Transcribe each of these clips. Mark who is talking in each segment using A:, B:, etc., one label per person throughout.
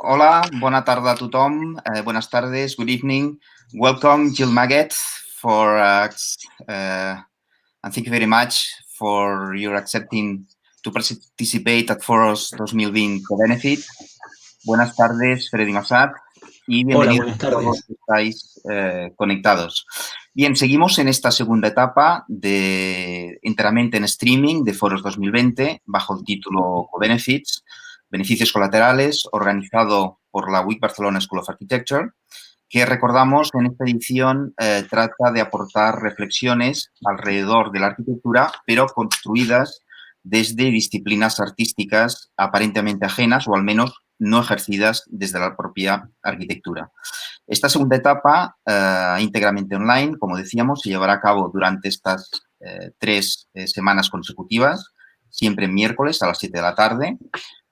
A: Hola, bona tarda a tothom. Buenas tardes, good evening. Welcome, Jill Magid, and thank you very much for your accepting to participate at Foros 2020 Co-Benefit. Buenas tardes, Federica, y bienvenidos.
B: Hola, buenas tardes.
A: A todos los que estáis conectados. Bien, seguimos en esta segunda etapa enteramente en streaming de Foros 2020 bajo el título Co-Benefits, Beneficios Colaterales, organizado por la WIC Barcelona School of Architecture, que recordamos en esta edición trata de aportar reflexiones alrededor de la arquitectura, pero construidas desde disciplinas artísticas aparentemente ajenas o al menos no ejercidas desde la propia arquitectura. Esta segunda etapa, íntegramente online, como decíamos, se llevará a cabo durante estas 3 semanas consecutivas, siempre miércoles a las 7 de la tarde,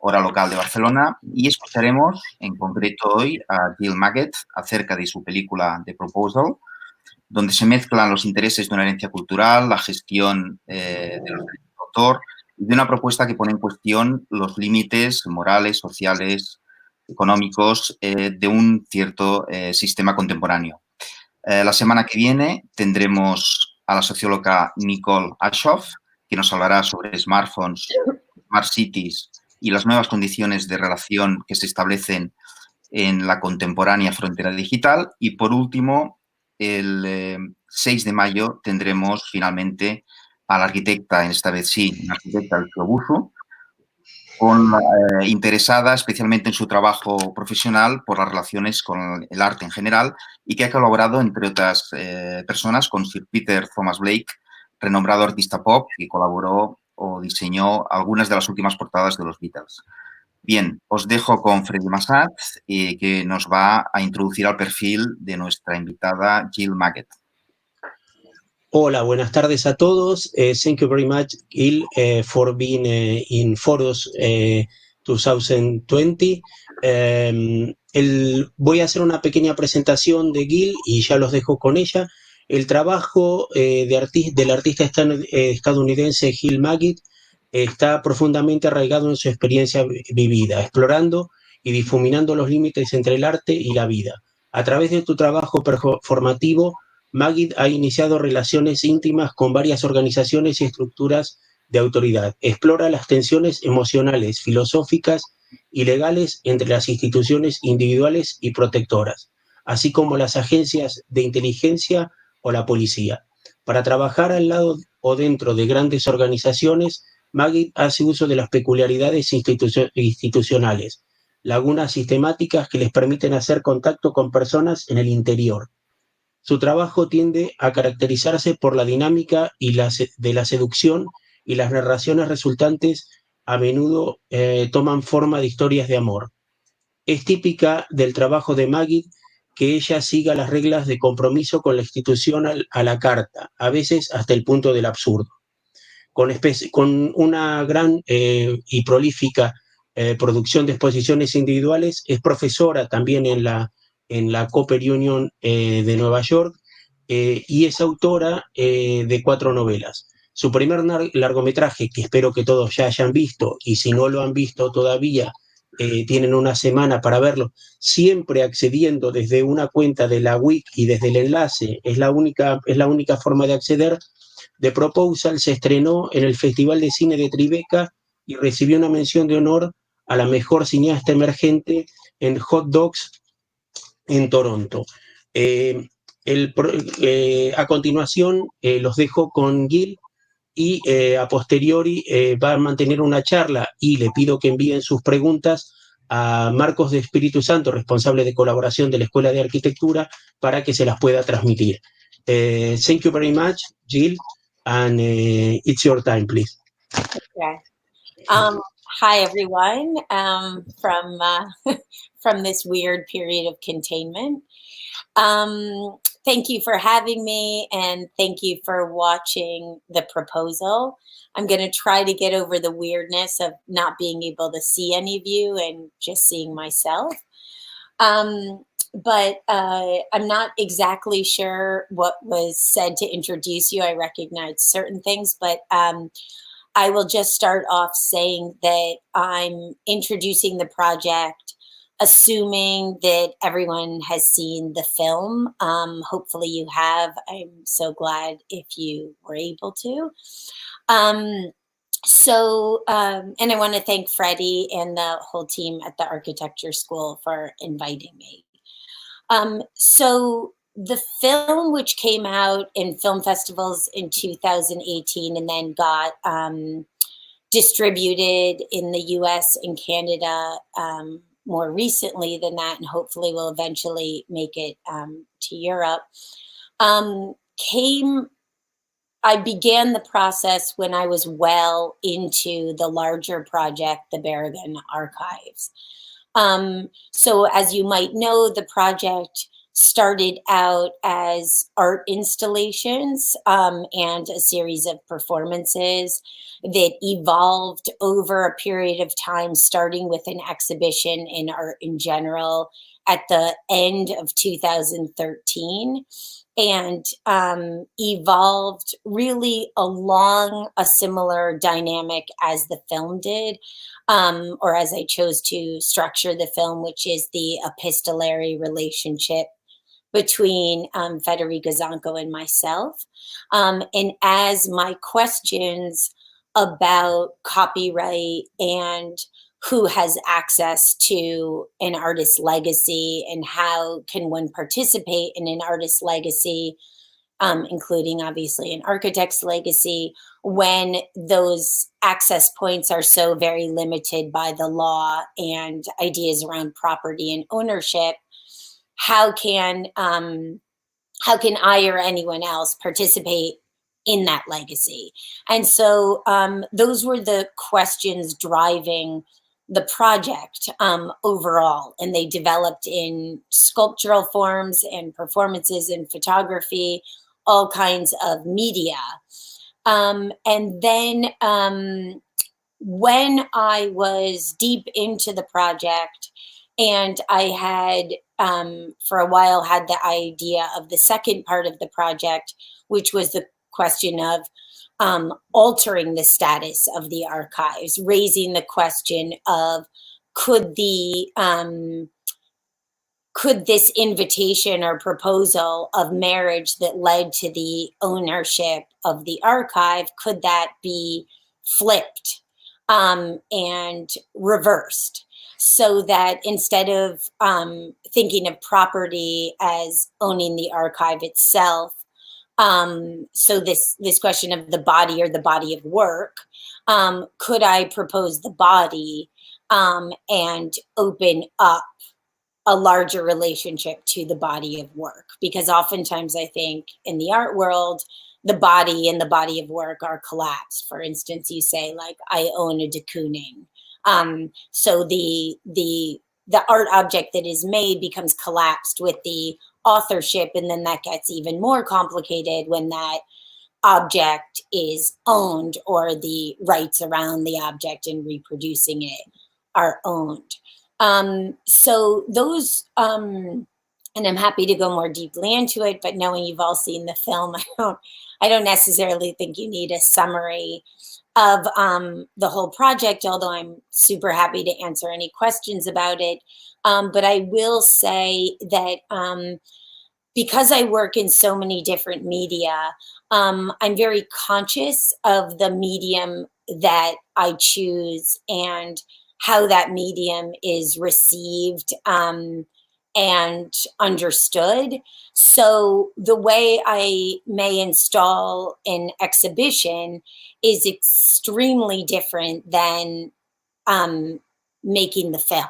A: hora local de Barcelona, y escucharemos en concreto hoy a Jill Magid acerca de su película The Proposal, donde se mezclan los intereses de una herencia cultural, la gestión de los derechos de autor y de una propuesta que pone en cuestión los límites morales, sociales, económicos de un cierto sistema contemporáneo. La semana que viene tendremos a la socióloga Nicole Ashoff, que nos hablará sobre smartphones, smart cities y las nuevas condiciones de relación que se establecen en la contemporánea frontera digital. Y por último, el 6 de mayo tendremos finalmente a la arquitecta, en esta vez sí, una arquitecta del Busu, interesada especialmente en su trabajo profesional por las relaciones con el arte en general y que ha colaborado, entre otras personas, con Sir Peter Thomas Blake, renombrado artista pop, que colaboró o diseñó algunas de las últimas portadas de los Beatles. Bien, os dejo con Freddy Massad, que nos va a introducir al perfil de nuestra invitada Jill Magid.
B: Hola, buenas tardes a todos. Thank you very much, Gil, for being in Foros 2020. Voy a hacer una pequeña presentación de Gil y ya los dejo con ella. El trabajo del artista estadounidense Jill Magid está profundamente arraigado en su experiencia vivida, explorando y difuminando los límites entre el arte y la vida. A través de tu trabajo performativo, Magid ha iniciado relaciones íntimas con varias organizaciones y estructuras de autoridad. Explora las tensiones emocionales, filosóficas y legales entre las instituciones individuales y protectoras, así como las agencias de inteligencia o la policía. Para trabajar al lado o dentro de grandes organizaciones, Magid hace uso de las peculiaridades institucionales, lagunas sistemáticas que les permiten hacer contacto con personas en el interior. Su trabajo tiende a caracterizarse por la dinámica de la seducción, y las narraciones resultantes a menudo toman forma de historias de amor. Es típica del trabajo de Magid que ella siga las reglas de compromiso con la institución a la carta, a veces hasta el punto del absurdo. Con una gran y prolífica producción de exposiciones individuales, es profesora también en la Cooper Union de Nueva York, y es autora de 4 novelas. Su primer largometraje, que espero que todos ya hayan visto, y si no lo han visto todavía, tienen una semana para verlo, siempre accediendo desde una cuenta de la WIC y desde el enlace, es la única forma de acceder. The Proposal se estrenó en el Festival de Cine de Tribeca y recibió una mención de honor a la mejor cineasta emergente en Hot Dogs en Toronto. A continuación los dejo con Gil y a posteriori va a mantener una charla y le pido que envíen sus preguntas a Marcos de Espíritu Santo, responsable de colaboración de la Escuela de Arquitectura, para que se las pueda transmitir. Thank you very much, Jill, and it's your time, please.
C: Okay. Hi, everyone, from this weird period of containment. Thank you for having me, and thank you for watching The Proposal. I'm going to try to get over the weirdness of not being able to see any of you and just seeing myself. But I'm not exactly sure what was said to introduce you. I recognize certain things, but I will just start off saying that I'm introducing the project assuming that everyone has seen the film. Hopefully you have. I'm so glad if you were able to. And I want to thank Freddie and the whole team at the architecture school for inviting me. So the film, which came out in film festivals in 2018 and then got distributed in the US and Canada more recently than that, and hopefully will eventually make it to Europe, I began the process when I was well into the larger project, the Berrigan Archives. So as you might know, the project started out as art installations and a series of performances that evolved over a period of time, starting with an exhibition in art in general at the end of 2013, and evolved really along a similar dynamic as the film did, or as I chose to structure the film, which is the epistolary relationship between Federica Zanco and myself. And as my questions about copyright and who has access to an artist's legacy and how can one participate in an artist's legacy, including obviously an architect's legacy, when those access points are so very limited by the law and ideas around property and ownership, how can I or anyone else participate in that legacy? And so those were the questions driving the project overall, and they developed in sculptural forms and performances and photography, all kinds of media. And then when I was deep into the project, and I had for a while had the idea of the second part of the project, which was the question of altering the status of the archives, raising the question of could this invitation or proposal of marriage that led to the ownership of the archive, could that be flipped and reversed? So that instead of thinking of property as owning the archive itself, so this question of the body or the body of work, could I propose the body and open up a larger relationship to the body of work? Because oftentimes I think in the art world, the body and the body of work are collapsed. For instance, you say like, I own a de Kooning. So the art object that is made becomes collapsed with the authorship, and then that gets even more complicated when that object is owned or the rights around the object and reproducing it are owned. So those, and I'm happy to go more deeply into it, but knowing you've all seen the film, I don't necessarily think you need a summary of the whole project, although I'm super happy to answer any questions about it. But I will say that because I work in so many different media, I'm very conscious of the medium that I choose and how that medium is received and understood. So the way I may install an exhibition is extremely different than making the film.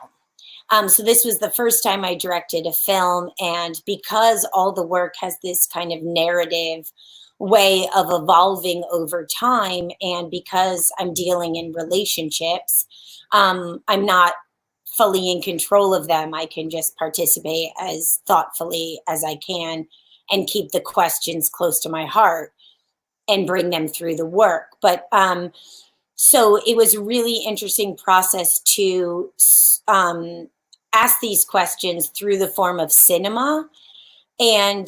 C: So this was the first time I directed a film, and because all the work has this kind of narrative way of evolving over time, and because I'm dealing in relationships, I'm not fully in control of them. I can just participate as thoughtfully as I can and keep the questions close to my heart and bring them through the work. But so it was a really interesting process to ask these questions through the form of cinema. And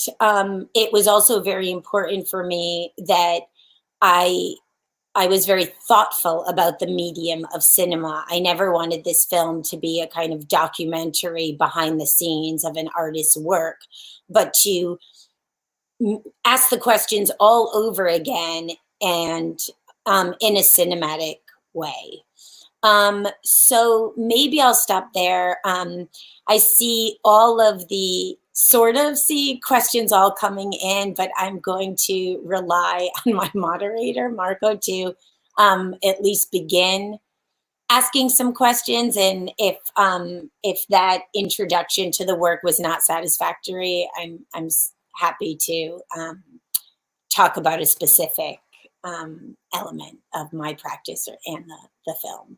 C: it was also very important for me that I I was very thoughtful about the medium of cinema. I never wanted this film to be a kind of documentary behind the scenes of an artist's work, but to ask the questions all over again and in a cinematic way. So maybe I'll stop there. I see all of the questions all coming in, but I'm going to rely on my moderator, Marco, to at least begin asking some questions. And if that introduction to the work was not satisfactory, I'm happy to talk about a specific element of my practice and the film.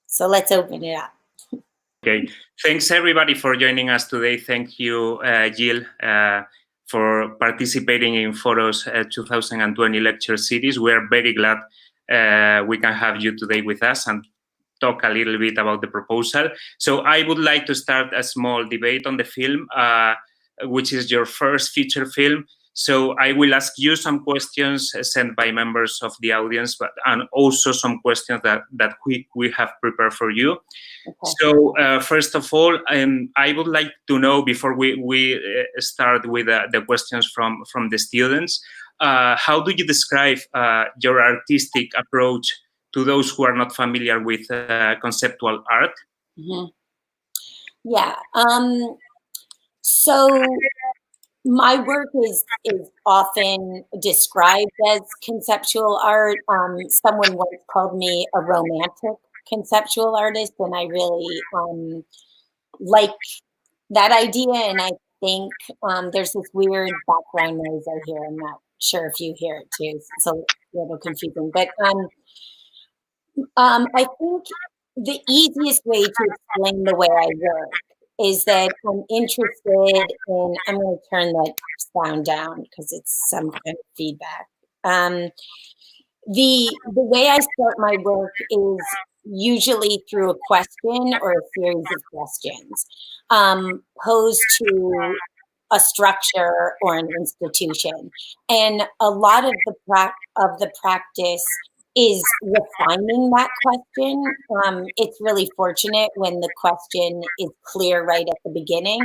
C: So let's open it up.
D: Okay, thanks everybody for joining us today. Thank you, Jill, for participating in Foros 2020 lecture series. We are very glad we can have you today with us and talk a little bit about the proposal. So I would like to start a small debate on the film, which is your first feature film. So I will ask you some questions sent by members of the audience, and also some questions that we have prepared for you. Okay. So first of all, I would like to know, before we start with the questions from the students, how do you describe your artistic approach to those who are not familiar with conceptual art?
C: Mm-hmm. Yeah. So my work is often described as conceptual art. Someone once called me a romantic conceptual artist, and I really like that idea. And I think there's this weird background noise I hear. I'm not sure if you hear it too. It's a little confusing, but I think the easiest way to explain the way I work is that I'm interested in, I'm going to turn the sound down because it's some kind of feedback. The way I start my work is usually through a question or a series of questions posed to a structure or an institution. And a lot of the practice is refining that question. It's really fortunate when the question is clear right at the beginning,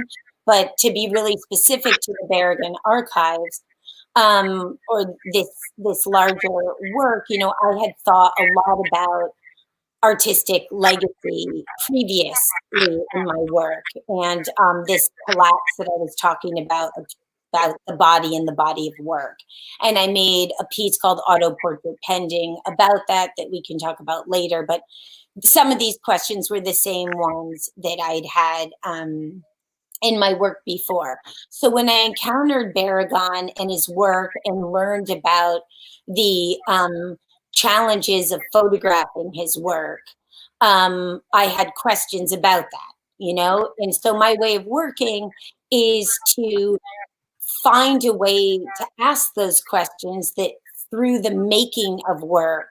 C: but to be really specific to the Berrigan archives, or this larger work, you know, I had thought a lot about artistic legacy previously in my work, and this collapse that I was talking about the body and the body of work. And I made a piece called Auto Portrait Pending about that we can talk about later. But some of these questions were the same ones that I'd had in my work before. So when I encountered Berrigan and his work and learned about the challenges of photographing his work, I had questions about that, you know? And so my way of working is to find a way to ask those questions that through the making of work,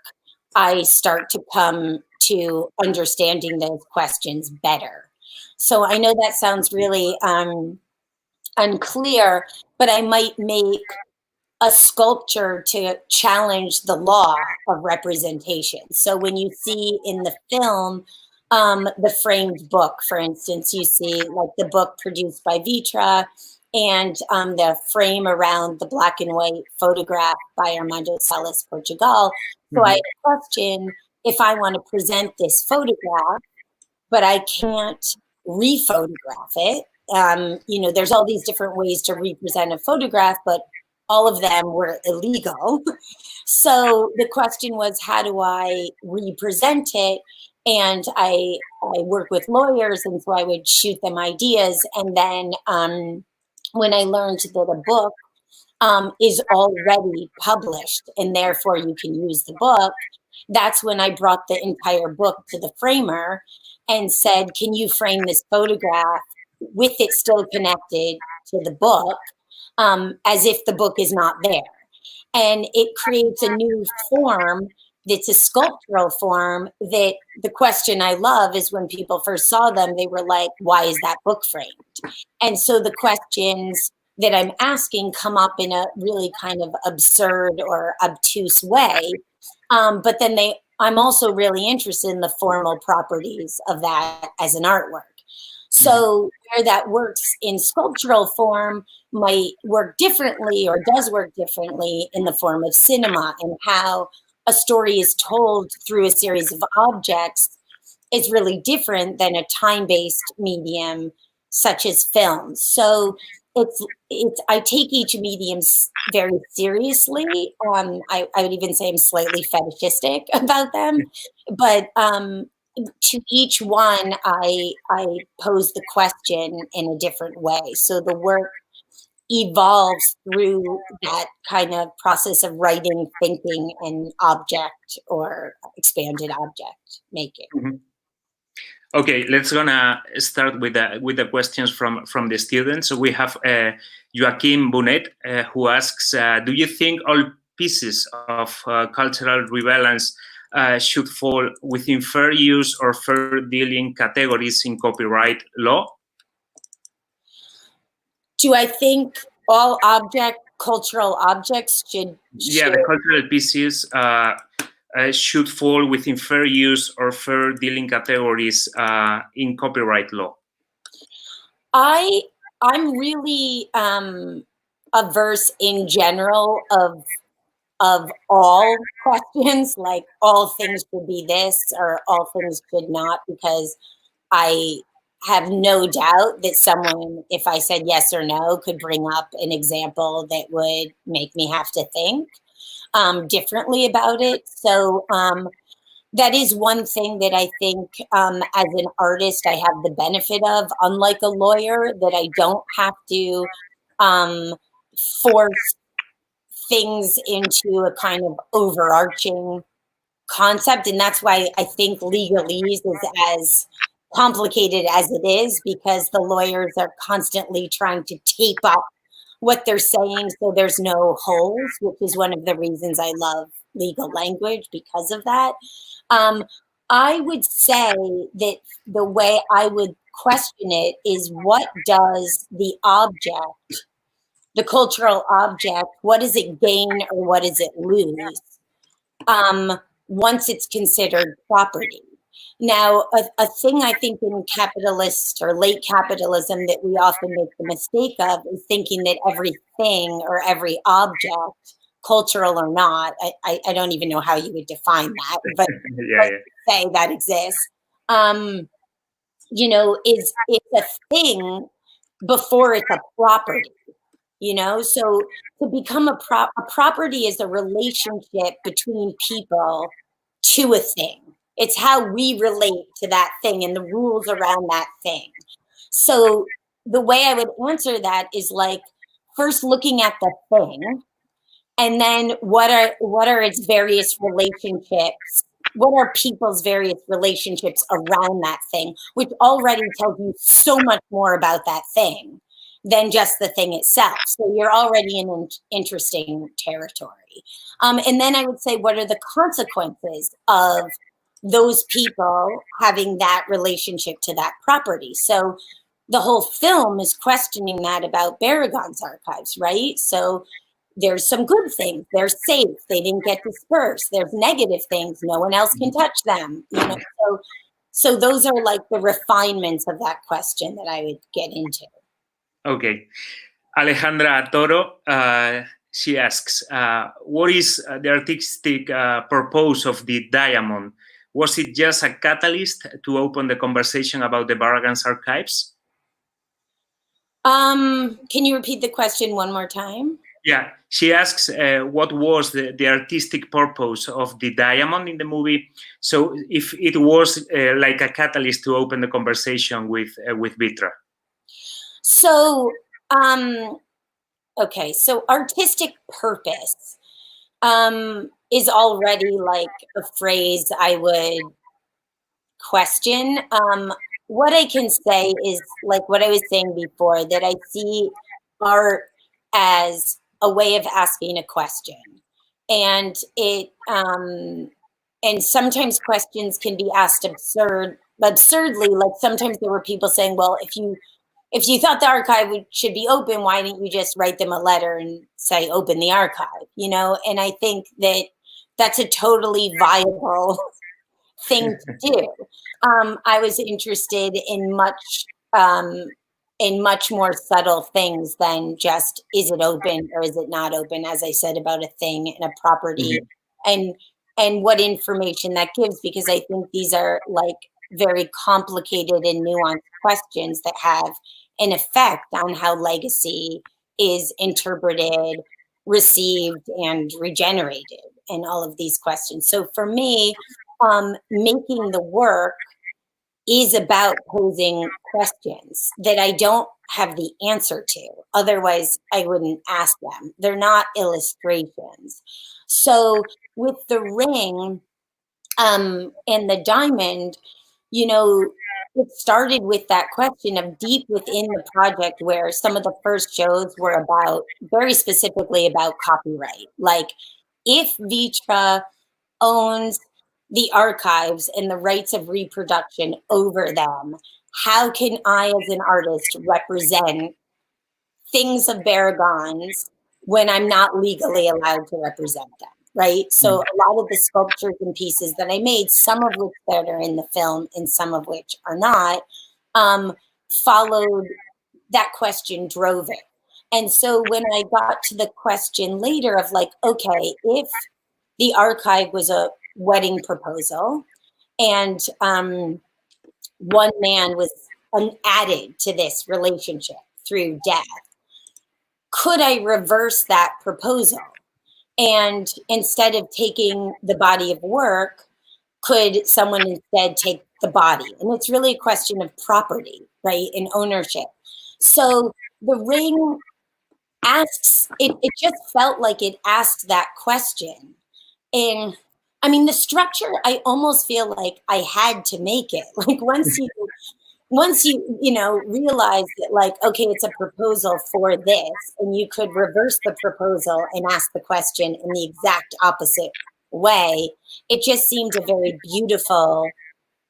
C: I start to come to understanding those questions better. So I know that sounds really unclear, but I might make a sculpture to challenge the law of representation. So when you see in the film, the framed book, for instance, you see like the book produced by Vitra and the frame around the black and white photograph by Armando Salas Portugal. So I had a question, if I want to present this photograph, but I can't re-photograph it. You know, there's all these different ways to represent a photograph, but all of them were illegal. So the question was, how do I represent it? And I work with lawyers, and so I would shoot them ideas. And then when I learned that a book is already published and therefore you can use the book, that's when I brought the entire book to the framer and said, can you frame this photograph with it still connected to the book, as if the book is not there? And it creates a new form that's a sculptural form that the question I love is when people first saw them, they were like, why is that book framed? And so the questions that I'm asking come up in a really kind of absurd or obtuse way. But then I'm also really interested in the formal properties of that as an artwork. So where that works in sculptural form might work differently or does work differently in the form of cinema, and how a story is told through a series of objects is really different than a time-based medium such as film. So I take each medium very seriously. I would even say I'm slightly fetishistic about them, but to each one, I pose the question in a different way. So the work evolves through that kind of process of writing, thinking, and object or expanded object making.
D: Mm-hmm. Okay, let's gonna start with the questions from the students. So we have Joaquim Bonet, who asks, do you think all pieces of cultural relevance should fall within fair use or fair dealing categories in copyright law?
C: Do I think all cultural objects should?
D: Yeah, the cultural pieces should fall within fair use or fair dealing categories in copyright law.
C: I'm really averse in general of all questions, like all things should be this or all things should not, because I have no doubt that someone, if I said yes or no, could bring up an example that would make me have to think differently about it. So that is one thing that I think as an artist I have the benefit of, unlike a lawyer, that I don't have to force things into a kind of overarching concept. And that's why I think legalese is as complicated as it is, because the lawyers are constantly trying to tape up what they're saying so there's no holes, which is one of the reasons I love legal language, because of that. I would say that the way I would question it is, what does the object, the cultural object, what does it gain or what does it lose once it's considered property? Now, a thing I think in capitalist or late capitalism that we often make the mistake of is thinking that everything or every object, cultural or not, I don't even know how you would define that, but say that exists, it's a thing before it's a property. So to become a property is a relationship between people to a thing. It's how we relate to that thing and the rules around that thing. So the way I would answer that is like first looking at the thing, and then what are its various relationships? What are people's various relationships around that thing, which already tells you so much more about that thing than just the thing itself. So you're already in an interesting territory. And then I would say, what are the consequences of those people having that relationship to that property? So the whole film is questioning that about Barragan's archives, right? So there's some good things. They're safe. They didn't get dispersed. There's negative things. No one else can touch them. So those are like the refinements of that question that I would get into.
D: Okay. Alejandra Toro, she asks, what is the artistic purpose of the diamond? Was it just a catalyst to open the conversation about the Barragan's archives?
C: Can you repeat the question one more time?
D: Yeah, she asks what was the artistic purpose of the diamond in the movie. So if it was like a catalyst to open the conversation with Vitra.
C: So, okay, so artistic purpose is already like a phrase I would question. What I can say is like what I was saying before, that I see art as a way of asking a question, and and sometimes questions can be asked absurdly. Like sometimes there were people saying, well, if you thought the archive should be open, why didn't you just write them a letter and say, open the archive, And I think that that's a totally viable thing to do. I was interested in much more subtle things than just, is it open or is it not open, as I said about a thing and a property, and what information that gives, because I think these are like very complicated and nuanced questions that have an effect on how legacy is interpreted, received, and regenerated, and all of these questions. So for me, making the work is about posing questions that I don't have the answer to. Otherwise, I wouldn't ask them. They're not illustrations. So with the ring and the diamond, you know, it started with that question of deep within the project, where some of the first shows were about, very specifically about copyright. Like, if Vitra owns the archives and the rights of reproduction over them, how can I, as an artist, represent things of Barragan's when I'm not legally allowed to represent them, right? So a lot of the sculptures and pieces that I made, some of which that are in the film and some of which are not, followed that question, drove it. And so when I got to the question later of like, okay, if the archive was a wedding proposal and one man was added to this relationship through death, could I reverse that proposal? And instead of taking the body of work, could someone instead take the body? And it's really a question of property, right, and ownership. So the ring asks, it just felt like it asked that question. And I mean, the structure, I almost feel like I had to make it. Like, once you know, realize that, like, okay, it's a proposal for this, and you could reverse the proposal and ask the question in the exact opposite way, it just seemed a very beautiful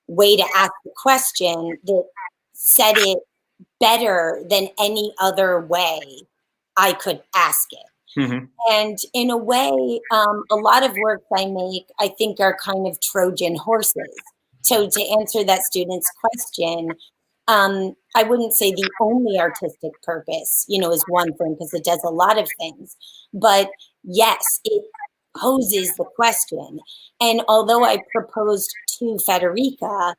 C: way to ask the question that said it better than any other way I could ask it.
D: Mm-hmm.
C: And in a way, a lot of works I make, I think, are kind of Trojan horses. So to answer that student's question, I wouldn't say the only artistic purpose, you know, is one thing, because it does a lot of things. But yes, it poses the question. And although I proposed to Federica,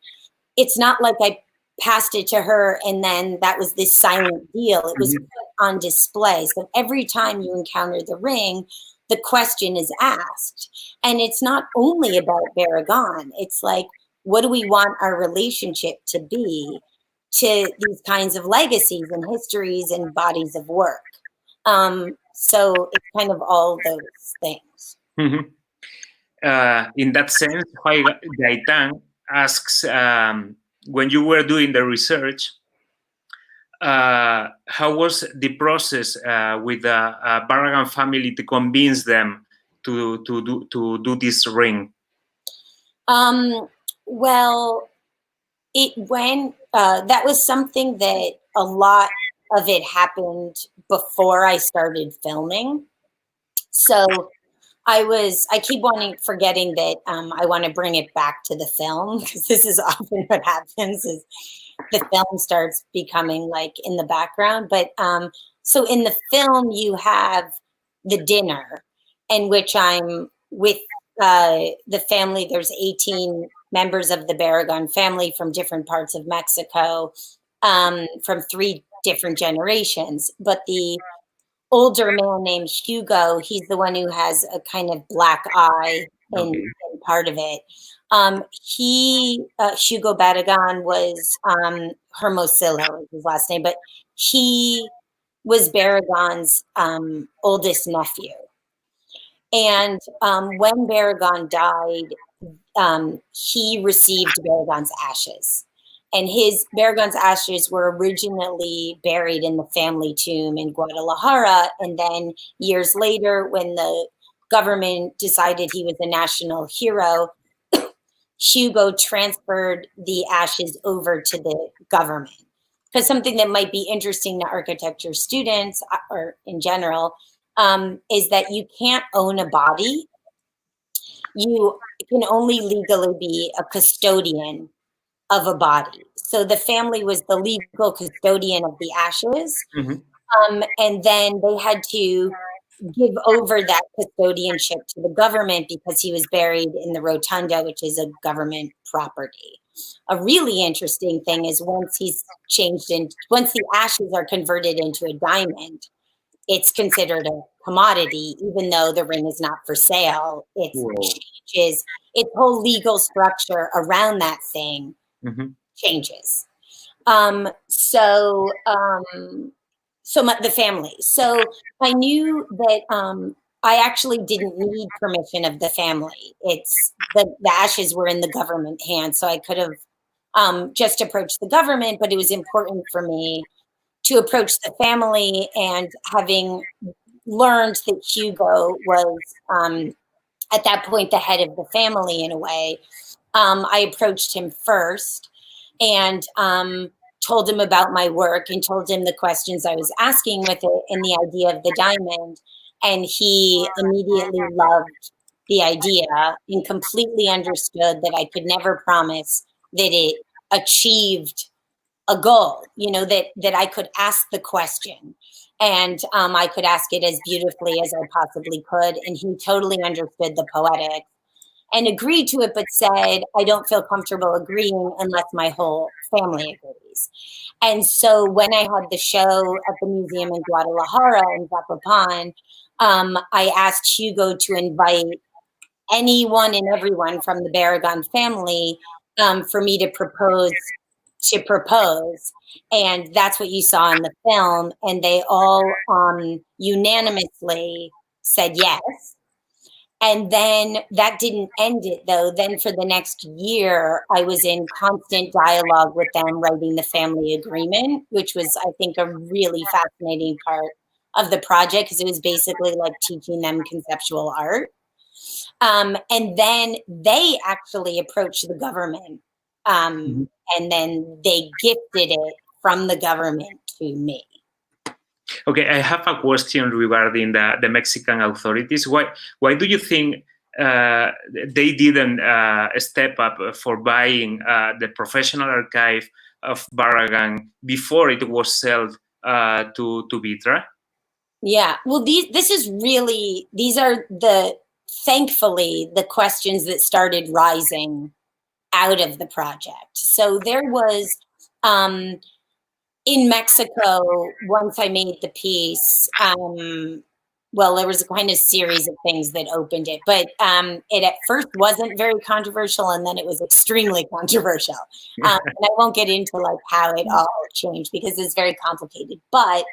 C: it's not like I passed it to her and then that was this silent deal. It was put on display. So every time you encounter the ring, the question is asked. And it's not only about Barragan. It's like, what do we want our relationship to be to these kinds of legacies and histories and bodies of work? So it's kind of all those things.
D: Mm-hmm. In that sense, Gaetan asks, when you were doing the research, how was the process with the Barragan family to convince them to do this ring?
C: Well, that was something that a lot of it happened before I started filming. So I keep forgetting that I want to bring it back to the film, because this is often what happens, is the film starts becoming like in the background. But so in the film, you have the dinner in which I'm with the family. There's 18 members of the Barragan family from different parts of Mexico, from 3 different generations. But the older man named Hugo, he's the one who has a kind of black eye in part of it. Hugo Barragan was Hermosillo, was his last name, but he was Barragan's oldest nephew. And when Barragan died, he received Barragan's ashes. And Barragan's ashes were originally buried in the family tomb in Guadalajara. And then years later, when the government decided he was a national hero, Hugo transferred the ashes over to the government. Because something that might be interesting to architecture students, or in general, is that you can't own a body you can only legally be a custodian of a body. So the family was the legal custodian of the ashes. And then they had to give over that custodianship to the government because he was buried in the rotunda, which is a government property. A really interesting thing is once the ashes are converted into a diamond, it's considered a commodity, even though the ring is not for sale. It changes, its whole legal structure around that thing changes. The family. So I knew that I actually didn't need permission of the family. It's the ashes were in the government hands, so I could have just approached the government, but it was important for me to approach the family. And having learned that Hugo was at that point the head of the family in a way, I approached him first and told him about my work and told him the questions I was asking with it and the idea of the diamond. And he immediately loved the idea and completely understood that I could never promise that it achieved a goal, that I could ask the question and I could ask it as beautifully as I possibly could. And he totally understood the poetics and agreed to it, but said, I don't feel comfortable agreeing unless my whole family agrees. And so when I had the show at the museum in Guadalajara in Zapopan, I asked Hugo to invite anyone and everyone from the Barragan family for me to propose. And that's what you saw in the film. And they all unanimously said yes. And then that didn't end it, though. Then for the next year, I was in constant dialogue with them, writing the family agreement, which was, I think, a really fascinating part of the project because it was basically like teaching them conceptual art. And then they actually approached the government and then they gifted it from the government to me.
D: Okay, I have a question regarding the Mexican authorities. Why do you think they didn't step up for buying the professional archive of Barragan before it was sold to Vitra?
C: Yeah, well, these are thankfully the questions that started rising out of the project. So there was, in Mexico, once I made the piece, there was a kind of series of things that opened it, but it at first wasn't very controversial, and then it was extremely controversial. And I won't get into like how it all changed because it's very complicated, but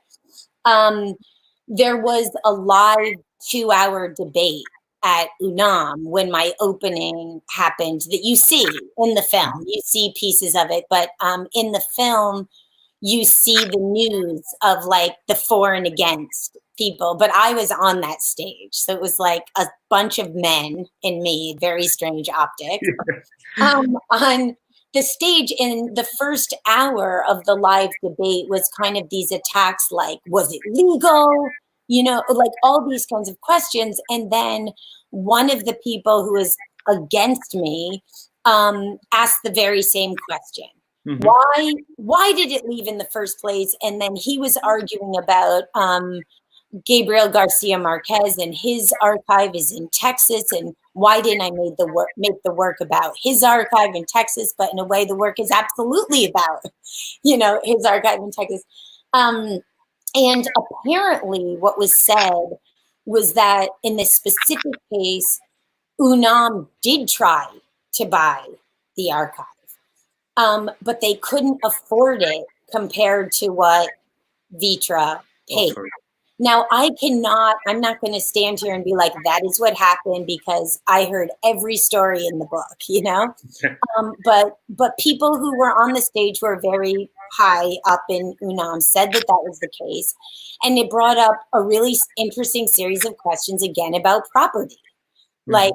C: there was a live 2-hour debate at UNAM when my opening happened that you see in the film. You see pieces of it, but in the film, you see the news of like the for and against people, but I was on that stage. So it was like a bunch of men and me, very strange optics, on the stage. In the first hour of the live debate was kind of these attacks like, was it legal? Like all these kinds of questions. And then one of the people who was against me asked the very same question. Why did it leave in the first place? And then he was arguing about Gabriel Garcia Marquez and his archive is in Texas, and why didn't I make the work about his archive in Texas? But in a way, the work is absolutely about, his archive in Texas. And apparently, what was said was that in this specific case, UNAM did try to buy the archive. But they couldn't afford it compared to what Vitra paid. Now, I'm not going to stand here and be like, that is what happened because I heard every story in the book, But people who were on the stage who were very high up in UNAM said that was the case. And it brought up a really interesting series of questions again about property. Like,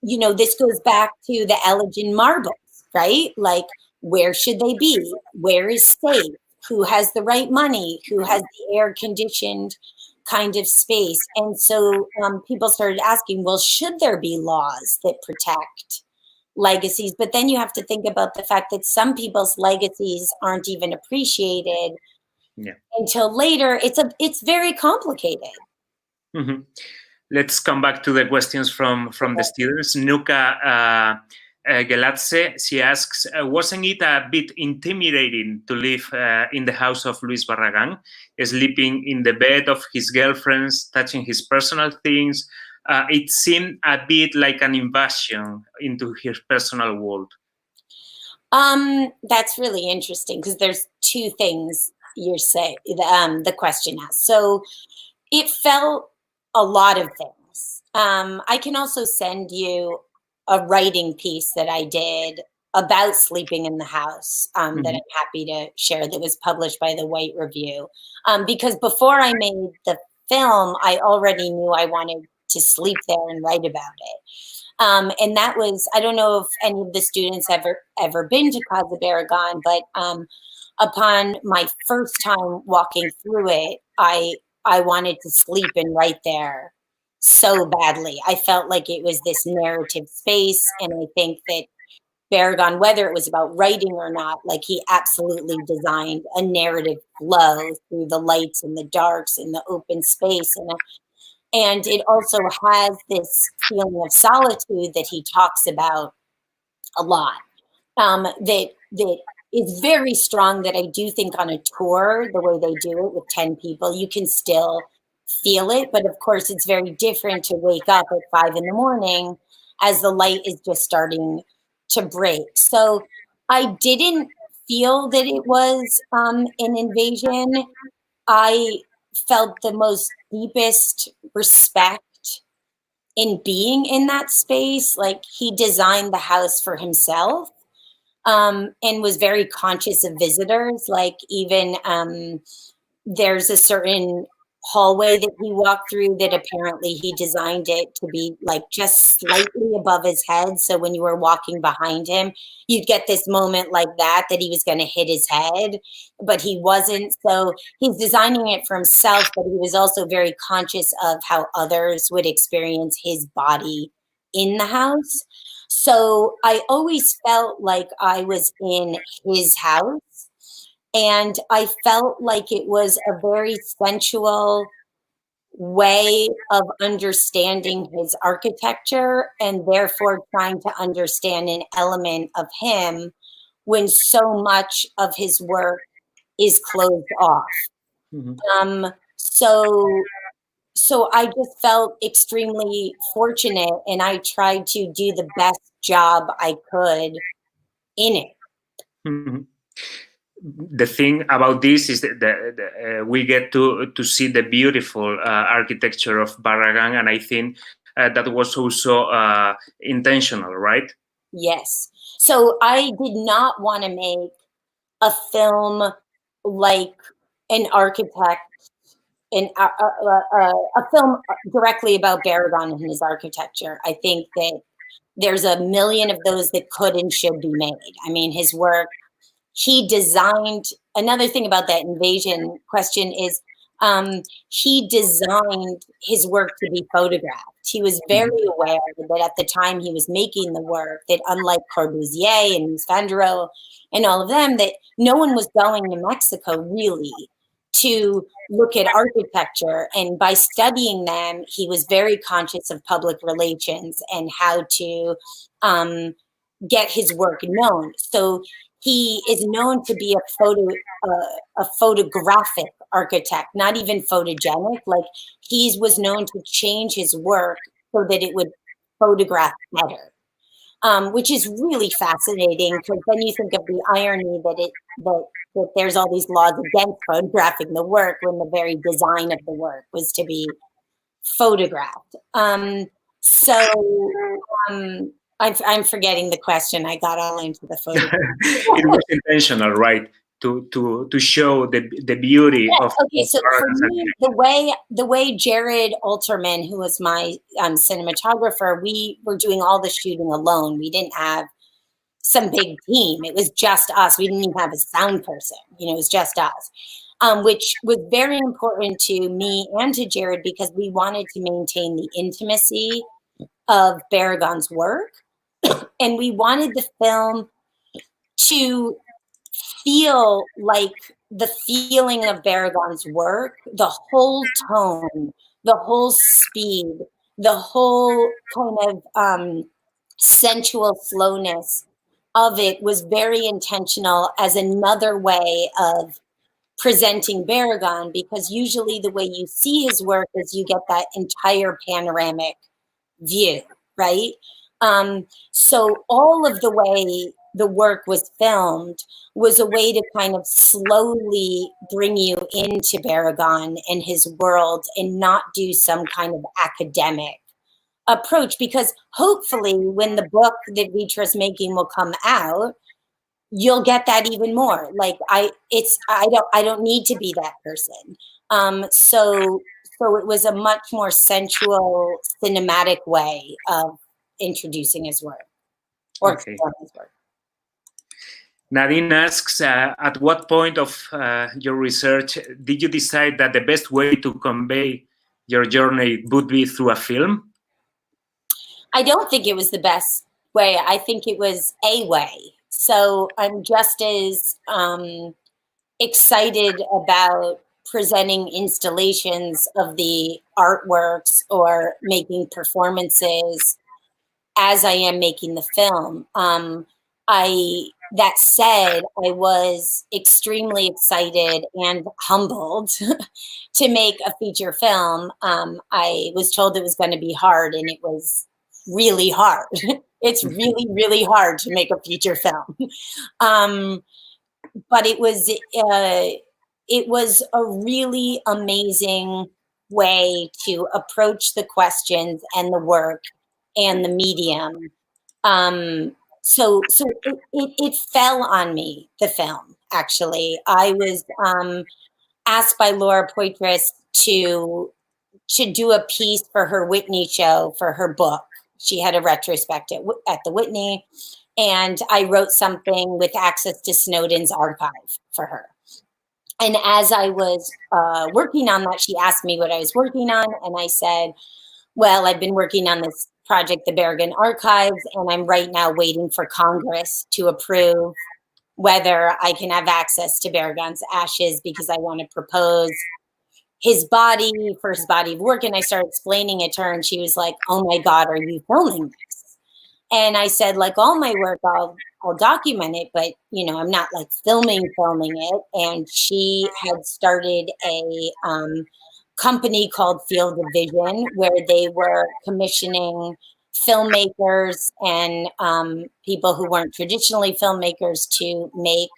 C: this goes back to the Elgin marbles, right? Like, where should they be? Where is safe? Who has the right money? Who has the air-conditioned kind of space. And so people started asking, well, should there be laws that protect legacies? But then you have to think about the fact that some people's legacies aren't even appreciated until later. It's very complicated.
D: Mm-hmm. Let's come back to the questions from the students. Nuka Gelatze, she asks, wasn't it a bit intimidating to live in the house of Luis Barragan, sleeping in the bed of his girlfriends, touching his personal things? It seemed a bit like an invasion into his personal world.
C: That's really interesting because there's two things you're saying, the question asks. So it felt a lot of things. I can also send you a writing piece that I did about sleeping in the house that I'm happy to share, that was published by the White Review. Because before I made the film, I already knew I wanted to sleep there and write about it. And that was, I don't know if any of the students ever been to Casa Barragan, but upon my first time walking through it, I wanted to sleep and write there so badly. I felt like it was this narrative space, and I think that Barragan, whether it was about writing or not, like he absolutely designed a narrative flow through the lights and the darks and the open space, and it also has this feeling of solitude that he talks about a lot. That is very strong. That I do think on a tour, the way they do it with 10 people, you can still feel it, but of course it's very different to wake up at 5 a.m. as the light is just starting to break. So I didn't feel that it was an invasion. I felt the most deepest respect in being in that space. Like, he designed the house for himself, and was very conscious of visitors. Like, even there's a certain hallway that he walked through that apparently he designed it to be like just slightly above his head. So when you were walking behind him, you'd get this moment like that he was going to hit his head, but he wasn't. So he's designing it for himself, but he was also very conscious of how others would experience his body in the house. So I always felt like I was in his house. And I felt like it was a very sensual way of understanding his architecture, and therefore trying to understand an element of him when so much of his work is closed off. So I just felt extremely fortunate, and I tried to do the best job I could in it.
D: The thing about this is that we get to see the beautiful architecture of Barragan, and I think that was also intentional, right?
C: Yes. So I did not want to make a film like an architect, a film directly about Barragan and his architecture. I think that there's a million of those that could and should be made. I mean, his work, he designed. Another thing about that invasion question is he designed his work to be photographed. He was very aware that at the time he was making the work, that unlike Corbusier and Sandro and all of them, that no one was going to Mexico really to look at architecture. And by studying them, he was very conscious of public relations and how to get his work known. So he is known to be a photographic architect, not even photogenic. Like, he was known to change his work so that it would photograph better, which is really fascinating, because then you think of the irony that there's all these laws against photographing the work when the very design of the work was to be photographed. I'm forgetting the question. I got all into the photograph.
D: It was intentional, right? To show the beauty of.
C: Okay, so for me, the way Jared Alterman, who was my cinematographer, we were doing all the shooting alone. We didn't have some big team. It was just us. We didn't even have a sound person. It was just us. which was very important to me and to Jared because we wanted to maintain the intimacy of Barragan's work. And we wanted the film to feel like the feeling of Barragan's work, the whole tone, the whole speed, the whole kind of sensual slowness of it was very intentional as another way of presenting Barragan, because usually the way you see his work is you get that entire panoramic view, right? So all of the way the work was filmed was a way to kind of slowly bring you into Barragan and his world and not do some kind of academic approach, because hopefully when the book that Vitra's making will come out, you'll get that even more. Like I don't need to be that person. So it was a much more sensual, cinematic way of introducing his work or
D: okay.
C: his work.
D: Nadine asks, at what point of your research did you decide that the best way to convey your journey would be through a film?
C: I don't think it was the best way. I think it was a way. So I'm just as excited about presenting installations of the artworks or making performances as I am making the film. That said, I was extremely excited and humbled to make a feature film. I was told it was going to be hard, and it was really hard. It's really, really hard to make a feature film. But it was a really amazing way to approach the questions and the work and the medium. So it fell on me, the film, actually. I was asked by Laura Poitras to do a piece for her Whitney show for her book. She had a retrospective at the Whitney, and I wrote something with access to Snowden's archive for her. And as I was working on that, she asked me what I was working on, and I said, well, I've been working on this project, the Barragan Archives, and I'm right now waiting for Congress to approve whether I can have access to Barragan's ashes, because I want to propose his body for his body of work. And I started explaining it to her, and she was like, oh my God, are you filming this? And I said, like all my work, I'll document it, but I'm not like filming it. And she had started a company called Field of Vision, where they were commissioning filmmakers and people who weren't traditionally filmmakers to make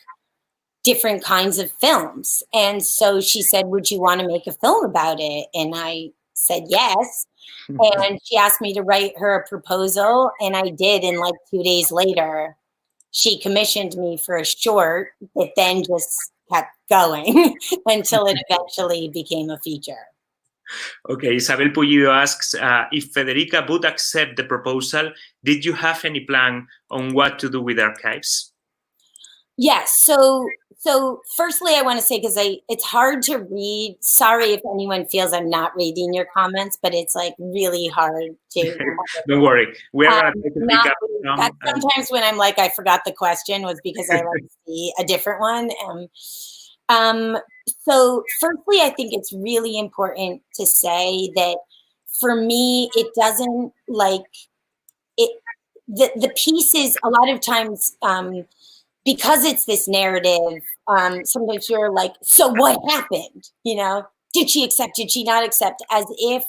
C: different kinds of films. And so she said, would you want to make a film about it? And I said yes. And she asked me to write her a proposal, and I did. And like 2 days later, she commissioned me for a short that then just kept going until it eventually became a feature.
D: Okay, Isabel Pulido asks, if Federica would accept the proposal, did you have any plan on what to do with archives?
C: Yes. So firstly, I want to say, because it's hard to read. Sorry if anyone feels I'm not reading your comments, but it's like really hard to.
D: Don't worry. We're going to pick up some.
C: Sometimes when I'm like, I forgot the question, was because I like to see a different one. So firstly, I think it's really important to say that for me, it doesn't like it. The pieces a lot of times, because it's this narrative, sometimes you're like, so what happened? Did she accept? Did she not accept? As if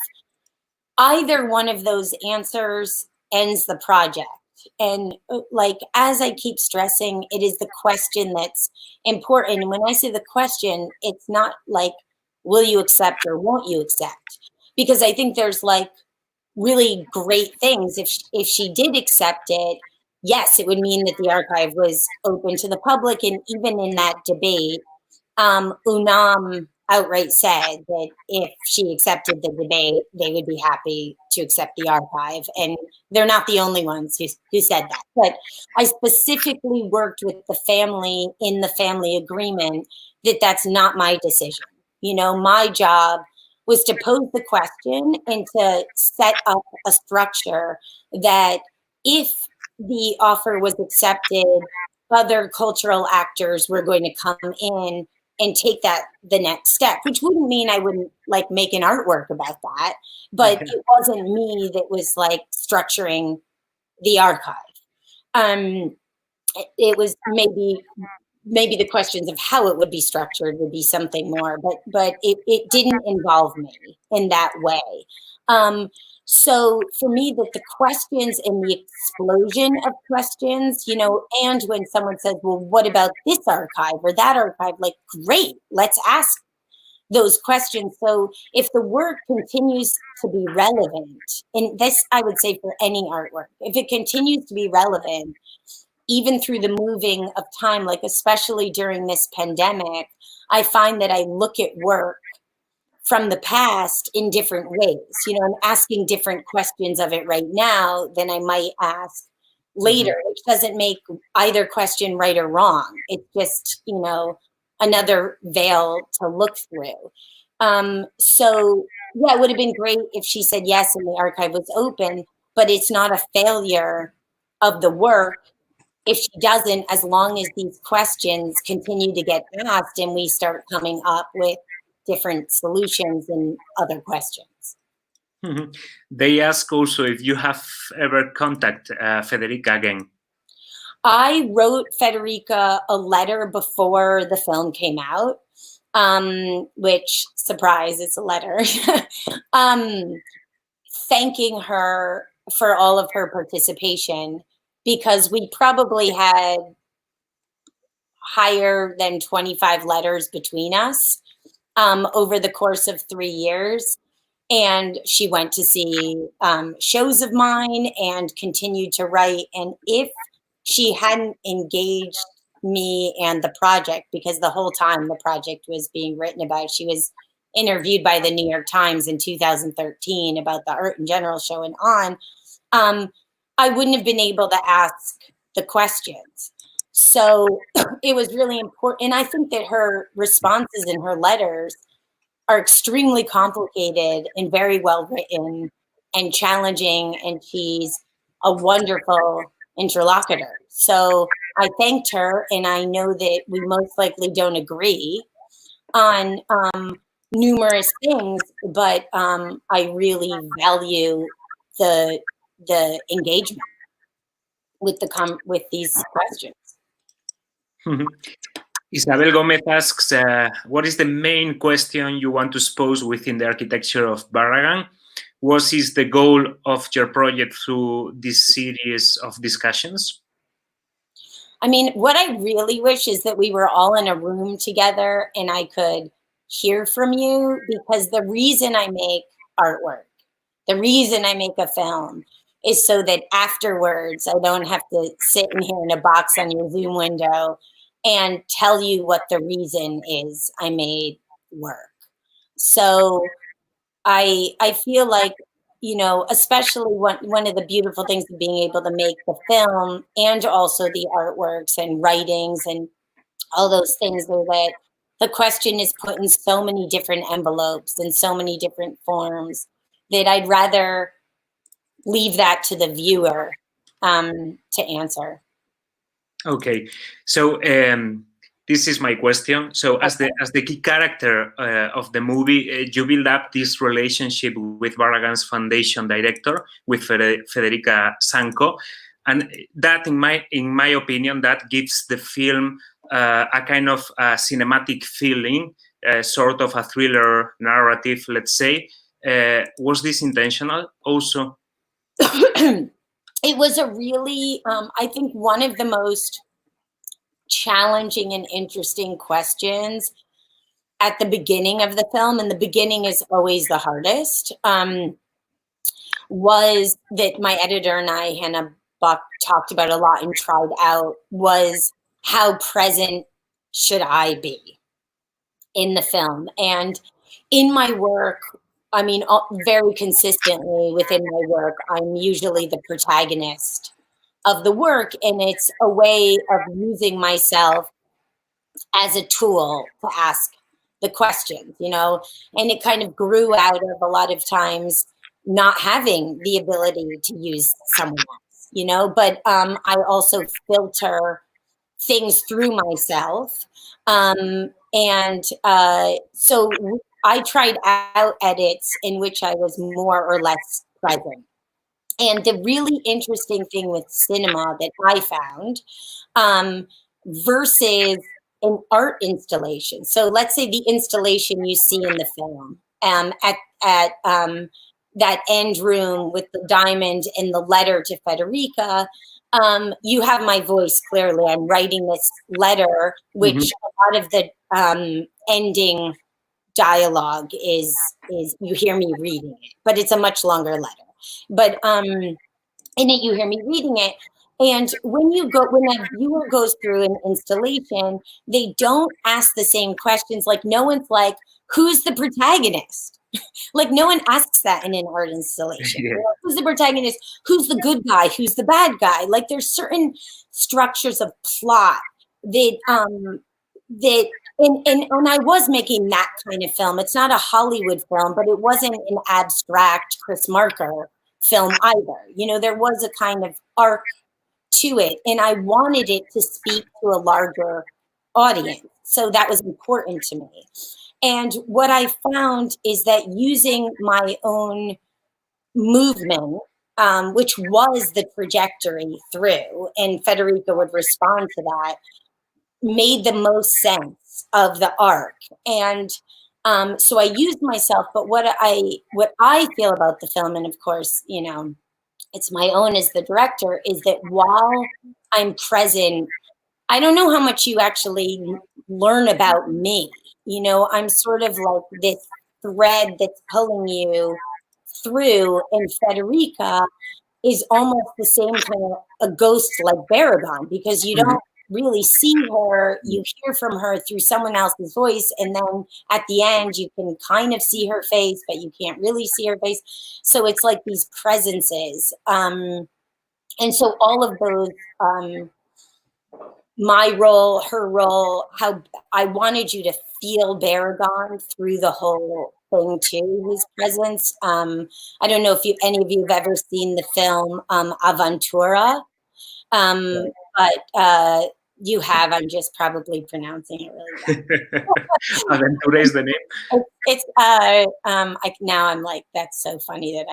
C: either one of those answers ends the project. And like, as I keep stressing, it is the question that's important. And when I say the question, it's not like, will you accept or won't you accept? Because I think there's like really great things. If she did accept it, yes, it would mean that the archive was open to the public. And even in that debate, UNAM outright said that if she accepted the debate, they would be happy to accept the archive. And they're not the only ones who said that. But I specifically worked with the family in the family agreement that that's not my decision. You know, my job was to pose the question and to set up a structure that if the offer was accepted, other cultural actors were going to come in and take that the next step, which wouldn't mean I wouldn't like make an artwork about that, but it wasn't me that was like structuring the archive. It was maybe the questions of how it would be structured would be something more, but it didn't involve me in that way. So for me, that the questions and the explosion of questions, you know, and when someone says, well, what about this archive or that archive? Like, great, let's ask those questions. So if the work continues to be relevant, and this I would say for any artwork, if it continues to be relevant, even through the moving of time, like especially during this pandemic, I find that I look at work from the past in different ways. You know, I'm asking different questions of it right now than I might ask later, which doesn't make either question right or wrong. It's just, you know, another veil to look through. So yeah, it would have been great if she said yes and the archive was open, but it's not a failure of the work if she doesn't, as long as these questions continue to get asked and we start coming up with different solutions and other questions.
D: They ask also if you have ever contacted Federica again.
C: I wrote Federica a letter before the film came out, which, surprise, it's a letter, thanking her for all of her participation, because we probably had higher than 25 letters between us over the course of 3 years. And she went to see shows of mine and continued to write. And if she hadn't engaged me and the project, because the whole time the project was being written about, she was interviewed by the New York Times in 2013 about the Art in General show and on, I wouldn't have been able to ask the questions. So it was really important. And I think that her responses in her letters are extremely complicated and very well written and challenging. And she's a wonderful interlocutor. So I thanked her, and I know that we most likely don't agree on numerous things, but I really value the engagement with these questions.
D: Isabel Gomez asks, what is the main question you want to pose within the architecture of Barragan? What is the goal of your project through this series of discussions?
C: I mean, what I really wish is that we were all in a room together and I could hear from you, because the reason I make artwork, the reason I make a film, is so that afterwards I don't have to sit in here in a box on your Zoom window and tell you what the reason is I made work. So I feel like, you know, especially one of the beautiful things of being able to make the film and also the artworks and writings and all those things, are that the question is put in so many different envelopes and so many different forms that I'd rather leave that to the viewer to answer.
D: Okay, so this is my question. So as the key character of the movie, you build up this relationship with Barragan's foundation director, with Federica Sanco, and that, in my opinion, that gives the film a kind of cinematic feeling, sort of a thriller narrative, let's say. Was this intentional also?
C: It was a really, I think, one of the most challenging and interesting questions at the beginning of the film, and the beginning is always the hardest, was that my editor and I, Hannah Buck, talked about a lot and tried out, was how present should I be in the film? And in my work, I mean, very consistently within my work, I'm usually the protagonist of the work, and it's a way of using myself as a tool to ask the questions, you know, and it kind of grew out of a lot of times not having the ability to use someone else, you know, but I also filter things through myself. So I tried out edits in which I was more or less present. And the really interesting thing with cinema that I found versus an art installation. So let's say the installation you see in the film at that end room with the diamond and the letter to Federica. You have my voice clearly. I'm writing this letter, which a lot of the ending dialogue is you hear me reading it, but it's a much longer letter. But in it, you hear me reading it. And when a viewer goes through an installation, they don't ask the same questions. Like no one's like, who's the protagonist? Like no one asks that in an art installation.
D: Yeah.
C: Who's the protagonist? Who's the good guy? Who's the bad guy? Like there's certain structures of plot that and I was making that kind of film. It's not a Hollywood film, but it wasn't an abstract Chris Marker film either. You know, there was a kind of arc to it, and I wanted it to speak to a larger audience. So that was important to me. And what I found is that using my own movement, which was the trajectory through, and Federica would respond to that, made the most sense of the arc. And so I used myself, but what I feel about the film, and of course, you know, it's my own as the director, is that while I'm present, I don't know how much you actually learn about me. You know, I'm sort of like this thread that's pulling you through, and Federica is almost the same kind of a ghost like Baragon, because you don't really see her, you hear from her through someone else's voice, and then at the end you can kind of see her face, but you can't really see her face. So it's like these presences. And so all of those, my role, her role, how I wanted you to feel Baragon through the whole thing too, his presence. I don't know if any of you have ever seen the film Aventura, but you have. I'm just probably pronouncing it really well.
D: Aventura is the name.
C: It's now I'm like, that's so funny that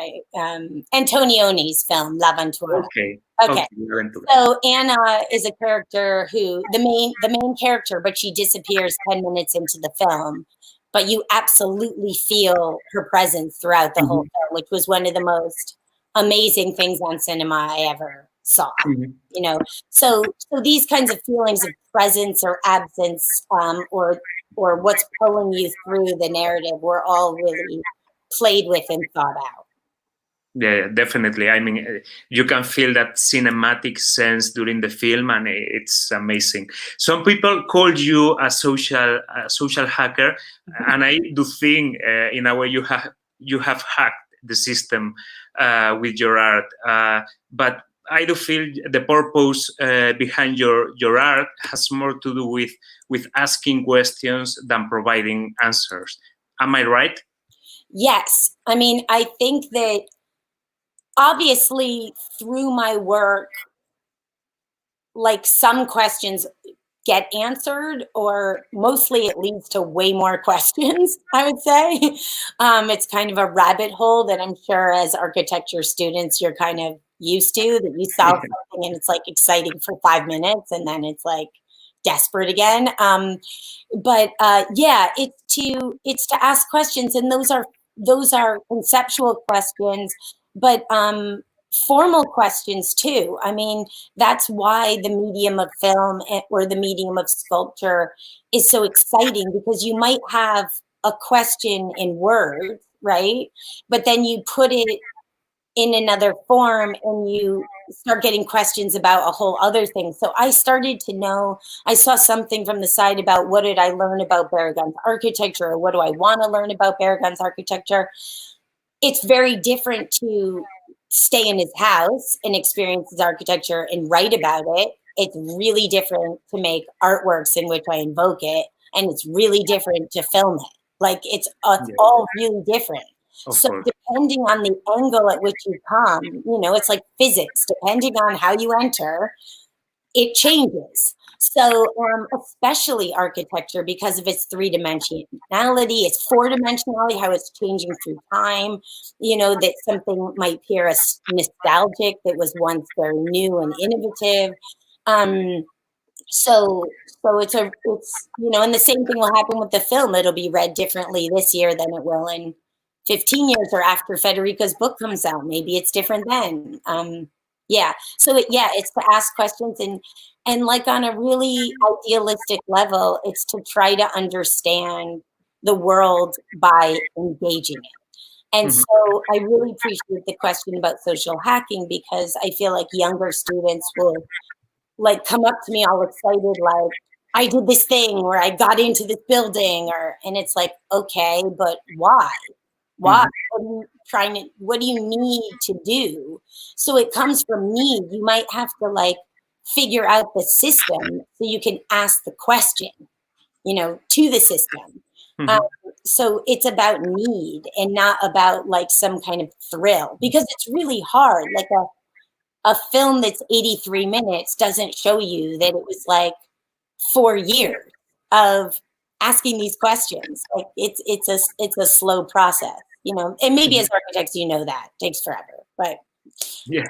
C: Antonioni's film L'Avventura.
D: Okay.
C: So Anna is a character who the main character, but she disappears 10 minutes into the film. But you absolutely feel her presence throughout the whole film, which was one of the most amazing things on cinema I ever saw. You know, so these kinds of feelings of presence or absence, or what's pulling you through the narrative, were all really played with and thought out.
D: Yeah, definitely. I mean, you can feel that cinematic sense during the film, and it's amazing. Some people call you a social hacker, and I do think, in a way, you have hacked the system with your art. But I do feel the purpose behind your art has more to do with asking questions than providing answers. Am I right?
C: Yes. I mean, I think that obviously through my work, like some questions get answered, or mostly it leads to way more questions, I would say. It's kind of a rabbit hole that I'm sure as architecture students, you're kind of used to, that you solve something and it's like exciting for 5 minutes and then it's like desperate again. Yeah, it's to ask questions, and those are conceptual questions, but formal questions too. I mean, that's why the medium of film or the medium of sculpture is so exciting, because you might have a question in words, right? But then you put it in another form and you start getting questions about a whole other thing. So I started to know, I saw something from the side about what did I learn about Baragon's architecture, or what do I want to learn about Baragon's architecture? It's very different to stay in his house and experience his architecture and write about it it's really different to make artworks in which I invoke it, and it's really different to film it. Like it's all really different. So depending on the angle at which you come, you know, it's like physics. Depending on how you enter, it changes. So especially architecture, because of its three-dimensionality, its four-dimensionality, how it's changing through time, you know, that something might appear as nostalgic that was once very new and innovative. So it's you know, and the same thing will happen with the film. It'll be read differently this year than it will in 15 years or after Federica's book comes out. Maybe it's different then. Yeah. So it's to ask questions and like on a really idealistic level, it's to try to understand the world by engaging it. And so I really appreciate the question about social hacking, because I feel like younger students will like come up to me all excited, like, I did this thing, or I got into this building, and it's like, okay, but why? Why? What do you need to do? So it comes from need. You might have to like figure out the system so you can ask the question, you know, to the system. So it's about need and not about like some kind of thrill, because it's really hard. Like a film that's 83 minutes doesn't show you that it was like 4 years of asking these questions. Like it's a slow process, you know, and maybe as architects, you know, that takes forever, but
D: yeah.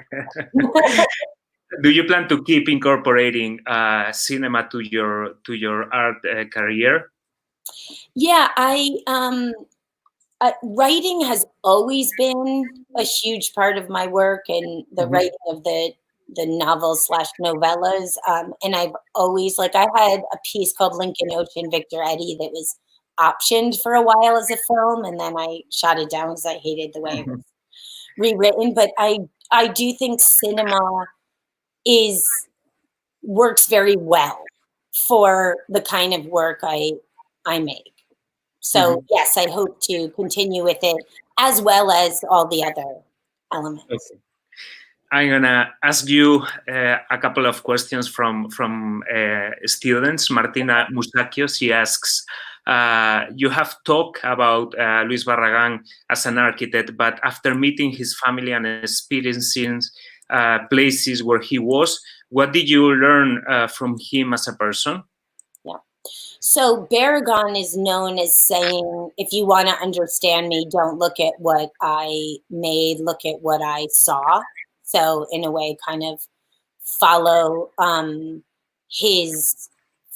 D: Do you plan to keep incorporating cinema to your art career?
C: Yeah, writing has always been a huge part of my work, and the writing of the novels / novellas. And I've always, like, I had a piece called Lincoln Ocean, Victor Eddy, that was optioned for a while as a film, and then I shot it down because I hated the way it was rewritten. But I do think cinema works very well for the kind of work I make. So yes, I hope to continue with it, as well as all the other elements.
D: Okay. I'm gonna ask you a couple of questions from students. Martina Musacchio, she asks, you have talked about Luis Barragan as an architect, but after meeting his family and experiencing places where he was, what did you learn from him as a person?
C: So Barragan is known as saying, if you want to understand me, don't look at what I made, look at what I saw. So in a way, kind of follow his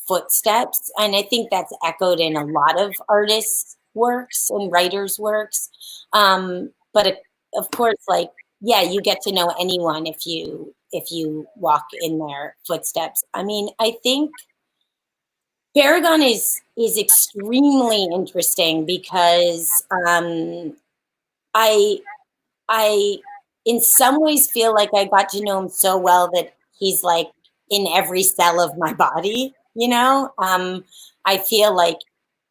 C: footsteps. And I think that's echoed in a lot of artists' works and writers' works. But of course, like, yeah, you get to know anyone if you walk in their footsteps. I mean, I think Barragan is extremely interesting because I in some ways feel like I got to know him so well that he's like in every cell of my body, you know? I feel like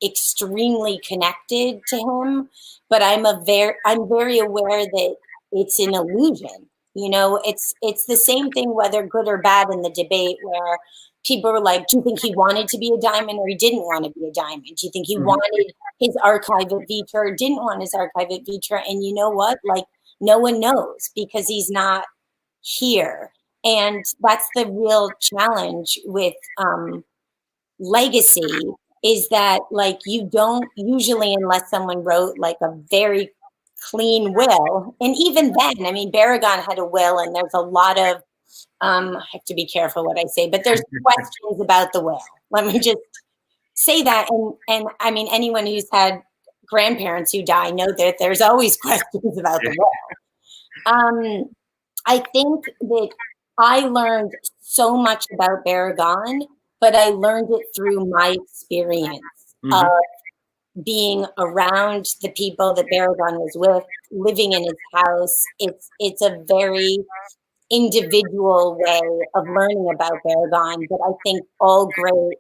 C: extremely connected to him, but I'm very aware that it's an illusion. You know, it's the same thing, whether good or bad, in the debate where people were like, do you think he wanted to be a diamond or he didn't want to be a diamond? Do you think he wanted his archive at Vitra or didn't want his archive at Vitra? And you know what? Like, no one knows because he's not here. And that's the real challenge with legacy, is that like you don't usually, unless someone wrote like a very clean will, and even then, I mean, Barragan had a will, and there's a lot of I have to be careful what I say, but there's questions about the will. Let me just say that. And I mean, anyone who's had grandparents who die know that there's always questions about the will. I think that I learned so much about Barragan, but I learned it through my experience of being around the people that Barragan was with, living in his house. It's a very individual way of learning about Barragan, but I think all great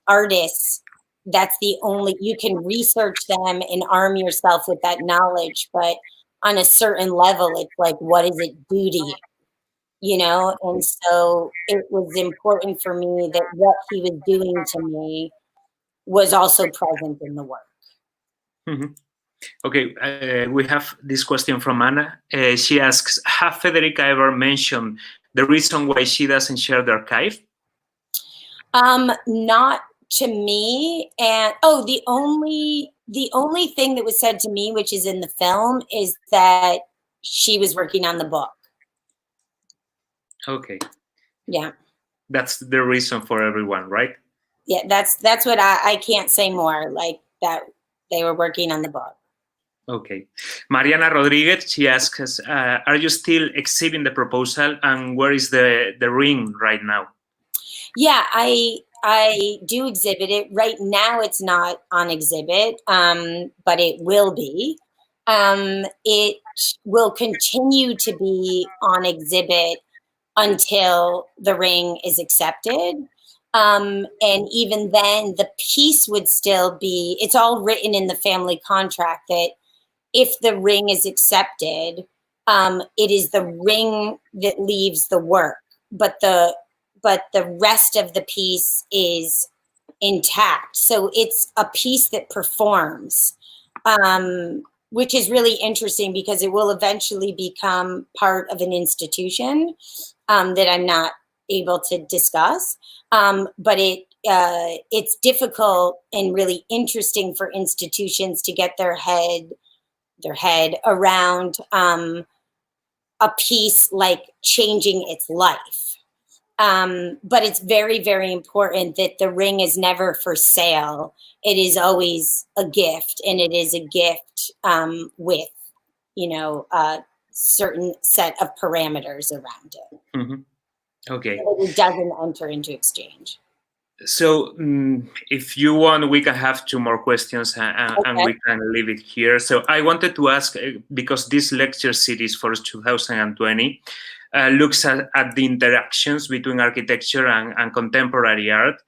C: artists, that's the only, you can research them and arm yourself with that knowledge, but on a certain level, it's like, what does it do to you? you know, and so it was important for me that what he was doing to me was also present in the work.
D: Mm-hmm. Okay, we have this question from Anna. She asks, have Federica ever mentioned the reason why she doesn't share the archive?
C: Not to me. And the only thing that was said to me, which is in the film, is that she was working on the book.
D: Okay.
C: Yeah.
D: That's the reason for everyone, right?
C: Yeah, that's what I can't say more, like that they were working on the book.
D: Okay. Mariana Rodriguez, she asks, are you still exhibiting the proposal, and where is the ring right now?
C: Yeah, I do exhibit it. Right now it's not on exhibit, but it will be. It will continue to be on exhibit until the ring is accepted. And even then, the piece would still be, it's all written in the family contract that if the ring is accepted, it is the ring that leaves the work, but the rest of the piece is intact. So it's a piece that performs, which is really interesting because it will eventually become part of an institution that I'm not able to discuss. But it's difficult and really interesting for institutions to get their head around a piece like changing its life. But it's very, very important that the ring is never for sale. It is always a gift, and it is a gift with, a certain set of parameters around it.
D: Mm-hmm. Okay.
C: So it doesn't enter into exchange.
D: So if you want, we can have two more questions and we can leave it here. So I wanted to ask, because this lecture series for 2020 looks at the interactions between architecture and contemporary art.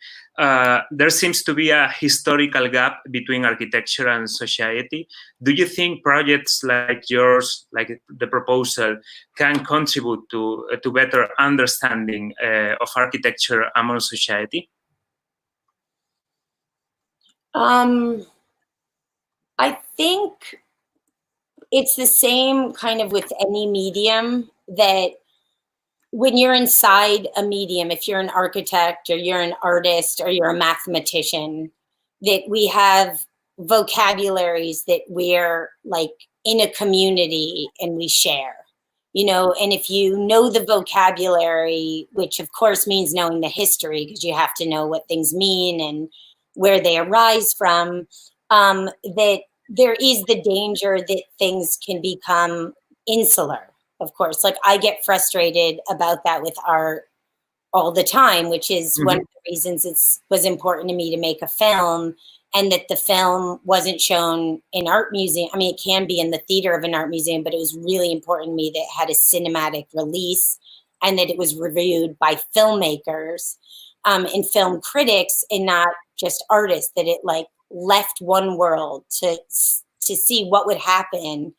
D: There seems to be a historical gap between architecture and society. Do you think projects like yours, like the proposal, can contribute to better understanding of architecture among society?
C: I think it's the same kind of with any medium, that when you're inside a medium, if you're an architect or you're an artist or you're a mathematician, that we have vocabularies that we're like in a community and we share, and if you know the vocabulary, which of course means knowing the history, because you have to know what things mean and where they arise from, that there is the danger that things can become insular. Of course, like I get frustrated about that with art all the time, which is one of the reasons it was important to me to make a film, and that the film wasn't shown in art museum. I mean, it can be in the theater of an art museum, but it was really important to me that it had a cinematic release and that it was reviewed by filmmakers and film critics and not just artists, that it like left one world to see what would happen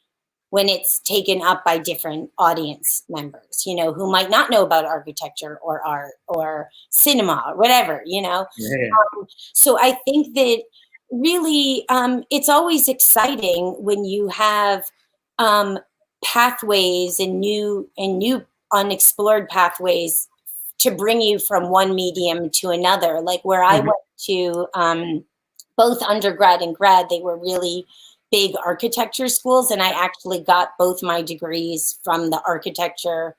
C: when it's taken up by different audience members, who might not know about architecture or art or cinema or whatever, Yeah. So I think that really it's always exciting when you have pathways and new unexplored pathways to bring you from one medium to another. Like where I went to both undergrad and grad, they were really big architecture schools, and I actually got both my degrees from the architecture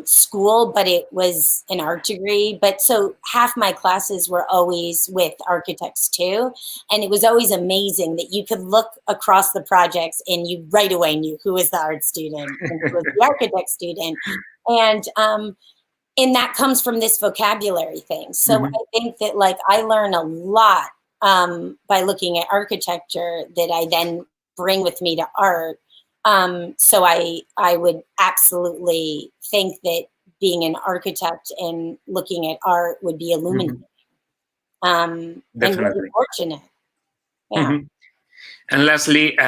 C: school, but it was an art degree. But so half my classes were always with architects too, and it was always amazing that you could look across the projects and you right away knew who was the art student and who was the architect student, and that comes from this vocabulary thing. So I think that like I learn a lot by looking at architecture that I then bring with me to art. So I would absolutely think that being an architect and looking at art would be illuminating. And really fortunate. Yeah.
D: And lastly,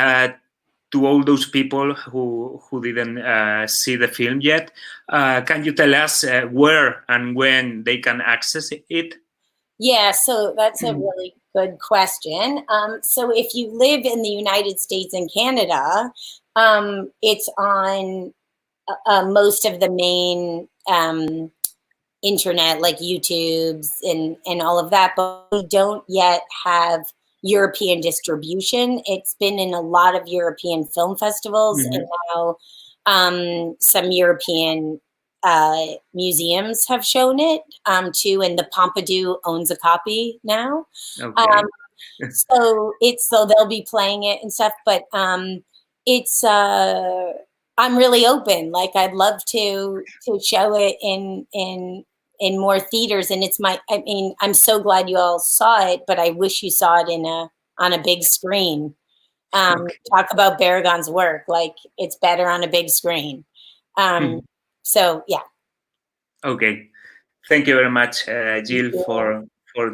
D: to all those people who didn't see the film yet, can you tell us where and when they can access it?
C: Yeah, so that's a really good question. So if you live in the United States and Canada, it's on most of the main internet, like YouTube's and all of that, but we don't yet have European distribution. It's been in a lot of European film festivals, and now some European museums have shown it too, and the Pompidou owns a copy now.
D: Okay.
C: So they'll be playing it and stuff, but it's I'm really open. Like, I'd love to show it in more theaters, and I mean, I'm so glad you all saw it, but I wish you saw it on a big screen. Talk about Barragan's work. Like, it's better on a big screen. So yeah.
D: Okay. Thank you very much, Jill, for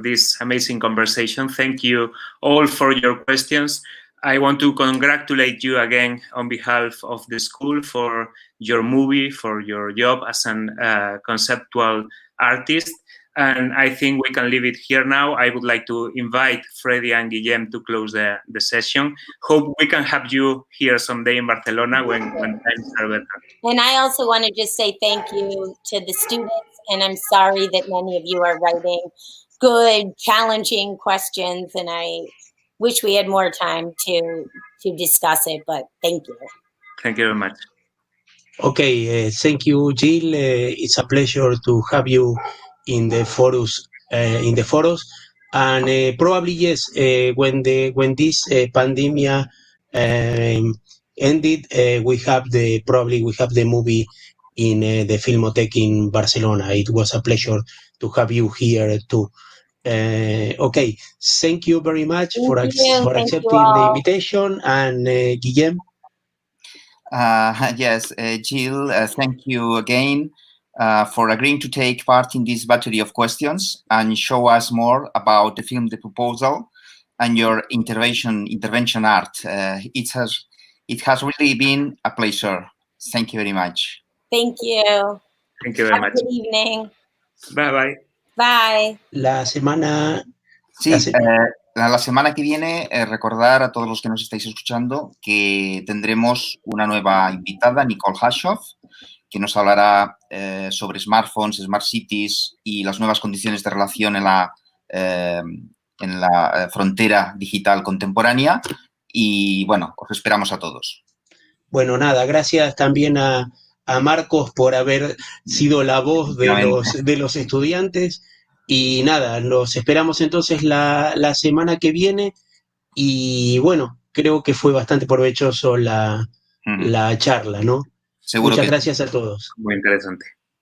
D: this amazing conversation. Thank you all for your questions. I want to congratulate you again on behalf of the school for your movie, for your job as an conceptual artist. And I think we can leave it here now. I would like to invite Freddy and Guillem to close the session. Hope we can have you here someday in Barcelona when times are better.
C: And I also want to just say thank you to the students. And I'm sorry that many of you are writing good, challenging questions. And I wish we had more time to discuss it, but thank you.
D: Thank you very much.
B: Okay, thank you, Jill. It's a pleasure to have you in the Foros. And probably yes, when this pandemic ended, we have the movie in the Filmoteca in Barcelona. It was a pleasure to have you here too. Okay, thank you very much for accepting the invitation. And Guillem.
A: Yes, Jill, thank you again for agreeing to take part in this battery of questions and show us more about the film, The Proposal, and your intervention art. It has really been a pleasure. Thank you very much.
C: Thank you.
D: Thank you very much.
C: Good evening.
D: Bye.
C: Bye.
B: La semana
A: que viene, recordar a todos los que nos estáis escuchando que tendremos una nueva invitada, Nicole Hashoff, que nos hablará sobre smartphones, smart cities y las nuevas condiciones de relación en la frontera digital contemporánea. Y bueno, os esperamos a todos.
B: Bueno, nada, gracias también a Marcos por haber sido la voz de los estudiantes. Y nada, los esperamos entonces la semana que viene. Y bueno, creo que fue bastante provechoso la charla, ¿no?
A: Seguro.
B: Muchas gracias a todos.
D: Muy interesante.